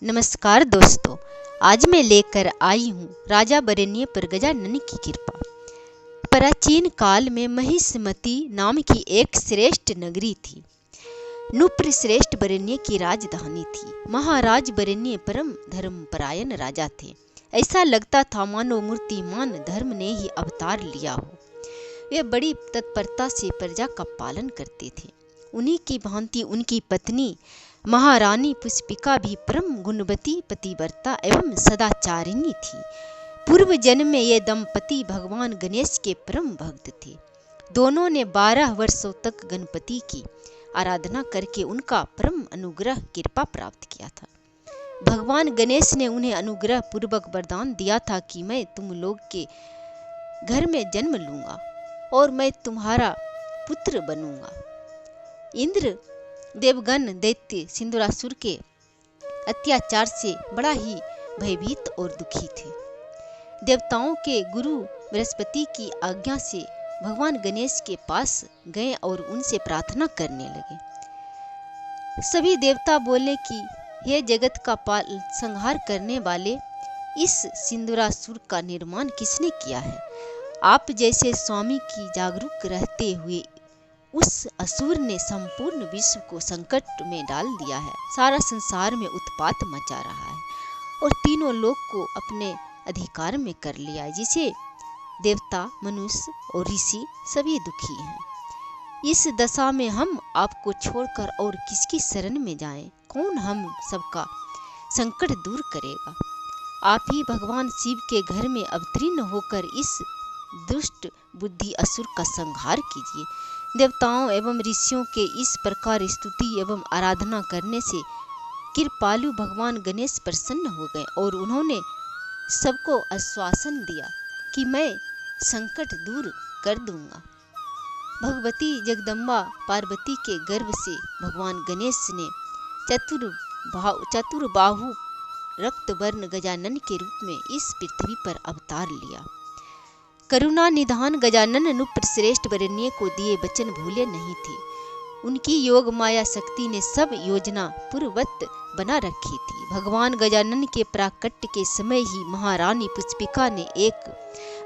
नमस्कार दोस्तों, आज मैं लेकर आई हूँ राजा बरेण्य पर गजानन की कृपा। प्राचीन काल में महिष्मती नाम की एक श्रेष्ठ नगरी थी। नुप्र श्रेष्ठ बरेण्य की राजधानी थी। महाराज बरेण्य परम धर्मपरायण राजा थे। ऐसा लगता था मानो मूर्तिमान धर्म ने ही अवतार लिया हो। वे बड़ी तत्परता से प्रजा का पालन करते थे। उन्हीं की भांति उनकी पत्नी महारानी पुष्पिका भी परम गुणवती पतिव्रता एवं सदाचारिणी थी। पूर्व जन्म में ये दंपति भगवान गणेश के परम भक्त थे। दोनों ने 12 वर्षों तक गणपति की आराधना करके उनका परम अनुग्रह कृपा प्राप्त किया था। भगवान गणेश ने उन्हें अनुग्रह पूर्वक वरदान दिया था कि मैं तुम लोग के घर में जन्म लूंगा और मैं तुम्हारा पुत्र बनूंगा। इंद्र देवगण दैत्य सिंदूरासुर के अत्याचार से बड़ा ही भयभीत और दुखी थे। देवताओं के गुरु बृहस्पति की आज्ञा से भगवान गणेश के पास गए और उनसे प्रार्थना करने लगे। सभी देवता बोले कि हे जगत का संहार करने वाले, इस सिंदूरासुर का निर्माण किसने किया है? आप जैसे स्वामी की जागरूक रहते हुए उस असुर ने संपूर्ण विश्व को संकट में डाल दिया है। सारा संसार में उत्पात मचा रहा है और तीनों लोक को अपने अधिकार में कर लिया है, जिसे देवता, मनुष्य और ऋषि सभी दुखी हैं। इस दशा में हम आपको छोड़कर और किसकी शरण में जाएं? कौन हम सबका संकट दूर करेगा? आप ही भगवान शिव के घर में अवतीर्ण होकर इस दुष्ट बुद्धि असुर का संहार कीजिए। देवताओं एवं ऋषियों के इस प्रकार स्तुति एवं आराधना करने से कृपालु भगवान गणेश प्रसन्न हो गए और उन्होंने सबको आश्वासन दिया कि मैं संकट दूर कर दूंगा। भगवती जगदम्बा पार्वती के गर्भ से भगवान गणेश ने चतुर्बाहु रक्तवर्ण गजानन के रूप में इस पृथ्वी पर अवतार लिया। करुणा निधान गजानन नुप्र श्रेष्ठ बरेण्य को दिए वचन भूले नहीं थे। उनकी योग माया शक्ति ने सब योजना पूर्ववत बना रखी थी। भगवान गजानन के प्राकट्य के समय ही महारानी पुष्पिका ने एक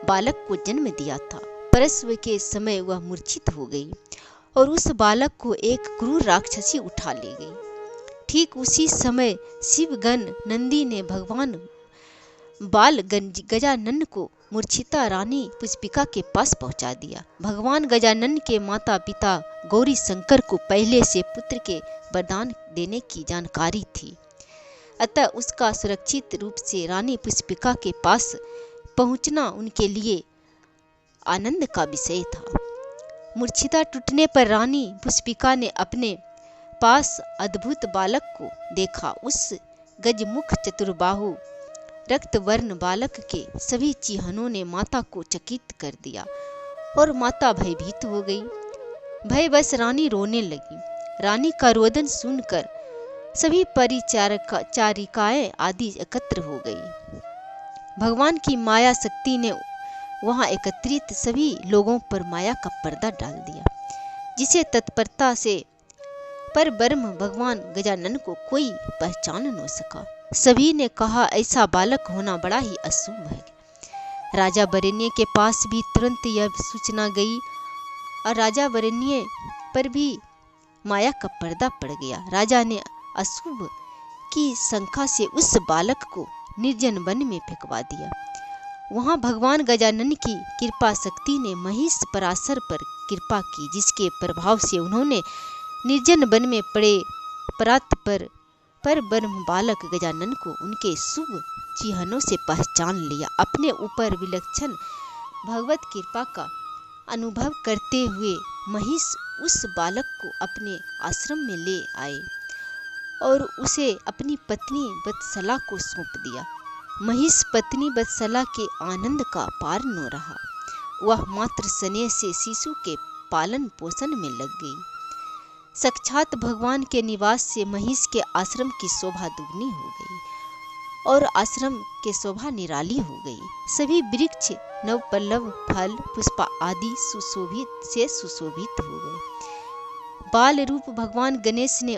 बालक को जन्म दिया था। प्रसव के समय वह मूर्छित हो गई और उस बालक को एक क्रूर राक्षसी उठा ले गई। ठीक उसी समय शिवगण नंदी ने भगवान बाल गजानन को मूर्छिता रानी पुष्पिका के पास पहुंचा दिया। भगवान गजानन के माता पिता गौरी शंकर को पहले से पुत्र के वरदान देने की जानकारी थी, अतः उसका सुरक्षित रूप से रानी पुष्पिका के पास पहुंचना उनके लिए आनंद का विषय था। मूर्छिता टूटने पर रानी पुष्पिका ने अपने पास अद्भुत बालक को देखा। उस गजमुख चतुर्बाहु रक्तवर्ण बालक के सभी चिन्हों ने माता को चकित कर दिया और माता भयभीत हो गई। भयवश रानी रोने लगी। रानी का रोदन सुनकर सभी परिचारिकाएं आदि एकत्र हो गई। भगवान की माया शक्ति ने वहां एकत्रित सभी लोगों पर माया का पर्दा डाल दिया, जिसे तत्परता से पर ब्रह्म भगवान गजानन को कोई पहचान न सका। सभी ने कहा ऐसा बालक होना बड़ा ही अशुभ है। राजा बरेण्य के पास भी तुरंत यह सूचना गई और राजा बरेण्य पर भी माया का पर्दा पड़ गया। राजा ने अशुभ की शंका से उस बालक को निर्जन वन में फेंकवा दिया। वहां भगवान गजानन की कृपा शक्ति ने महिष पराशर पर कृपा की, जिसके प्रभाव से उन्होंने निर्जन वन में पड़े परात पर ब्रह्म बालक गजानन को उनके शुभ चिन्हों से पहचान लिया। अपने ऊपर विलक्षण भगवत कृपा का अनुभव करते हुए महिष उस बालक को अपने आश्रम में ले आए और उसे अपनी पत्नी वत्सला को सौंप दिया। महिष पत्नी वत्सला के आनंद का पार न रहा। वह मात्र स्नेह से शिशु के पालन पोषण में लग गई। साक्षात भगवान के निवास से महिष के आश्रम की शोभा दुगनी हो गई और आश्रम के शोभा निराली हो गई। सभी वृक्ष नवपल्लव फल पुष्प आदि सुशोभित हो गए। बाल रूप भगवान गणेश ने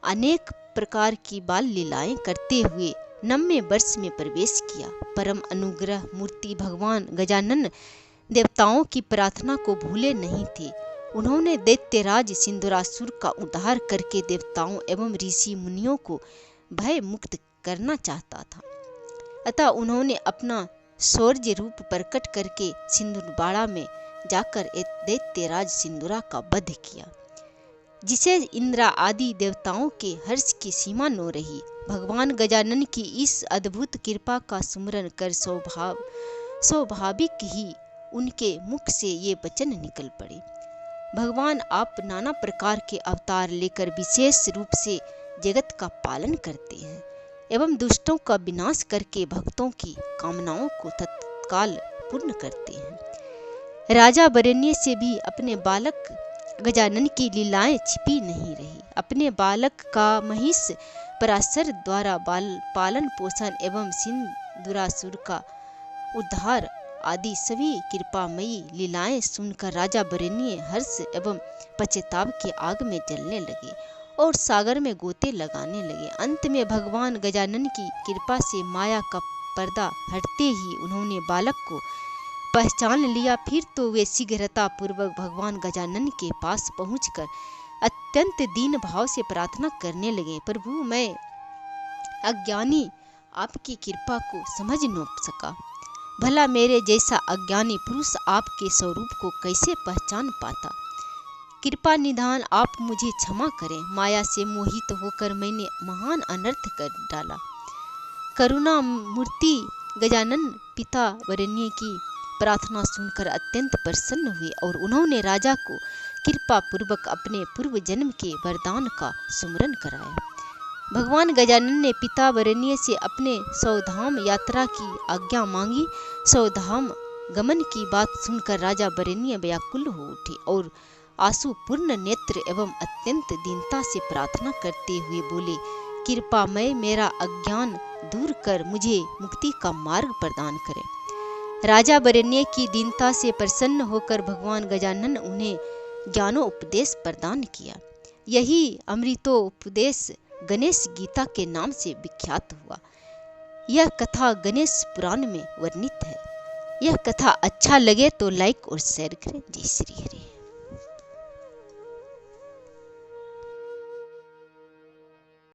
अनेक प्रकार की बाल लीलाएं करते हुए 90वें वर्ष में प्रवेश किया। परम अनुग्रह मूर्ति भगवान गजानन देवताओं की प्रार्थना को भूले नहीं थे। उन्होंने दैत्यराज सिंदूरासुर का उद्धार करके देवताओं एवं ऋषि मुनियों को भय मुक्त करना चाहता था। अतः उन्होंने अपना शौर्य रूप प्रकट करके सिंदूरबाड़ा में जाकर दैत्यराज सिंदूरा का वध किया, जिसे इंद्र आदि देवताओं के हर्ष की सीमा न रही। भगवान गजानन की इस अद्भुत कृपा का स्मरण कर स्वाभाविक ही उनके मुख से ये वचन निकल पड़े। भगवान आप नाना प्रकार के अवतार लेकर विशेष रूप से जगत का पालन करते हैं एवं दुष्टों का विनाश करके भक्तों की कामनाओं को तत्काल पूर्ण करते हैं। राजा वरेण्य से भी अपने बालक गजानन की लीलाएं छिपी नहीं रही। अपने बालक का महिष पराशर द्वारा पालन पोषण एवं सिंदूरासुर का उद्धार आदि सभी कृपामयी लीलाएं सुनकर राजा वरेण्य हर्ष एवं पश्चाताप के आग में जलने लगे और सागर में गोते लगाने लगे। अंत में भगवान गजानन की कृपा से माया का पर्दा हटते ही उन्होंने बालक को पहचान लिया। फिर तो वे शीघ्रता पूर्वक भगवान गजानन के पास पहुंचकर अत्यंत दीन भाव से प्रार्थना करने लगे। प्रभु, मैं अज्ञानी आपकी कृपा को समझ न सका। भला मेरे जैसा अज्ञानी पुरुष आपके स्वरूप को कैसे पहचान पाता। कृपा निधान आप मुझे क्षमा करें। माया से मोहित होकर मैंने महान अनर्थ कर डाला। करुणा मूर्ति गजानन पिता वरेण्य की प्रार्थना सुनकर अत्यंत प्रसन्न हुए और उन्होंने राजा को कृपा पूर्वक अपने पूर्व जन्म के वरदान का स्मरण कराया। भगवान गजानन ने पिता वरेण्य से अपने सौधाम यात्रा की आज्ञा मांगी। सौधाम गमन की बात सुनकर राजा वरेण्य व्याकुल हो उठे और आंसू पूर्ण नेत्र एवं अत्यंत दीनता से प्रार्थना करते हुए बोले, कृपामय मेरा अज्ञान दूर कर मुझे मुक्ति का मार्ग प्रदान करें। राजा वरेण्य की दीनता से प्रसन्न होकर भगवान गजानन उन्हें ज्ञानोपदेश प्रदान किया। यही अमृतोपदेश गणेश गीता के नाम से विख्यात हुआ। यह कथा गणेश पुराण में वर्णित है। यह कथा अच्छा लगे तो लाइक और शेयर करें। जय श्री हरि।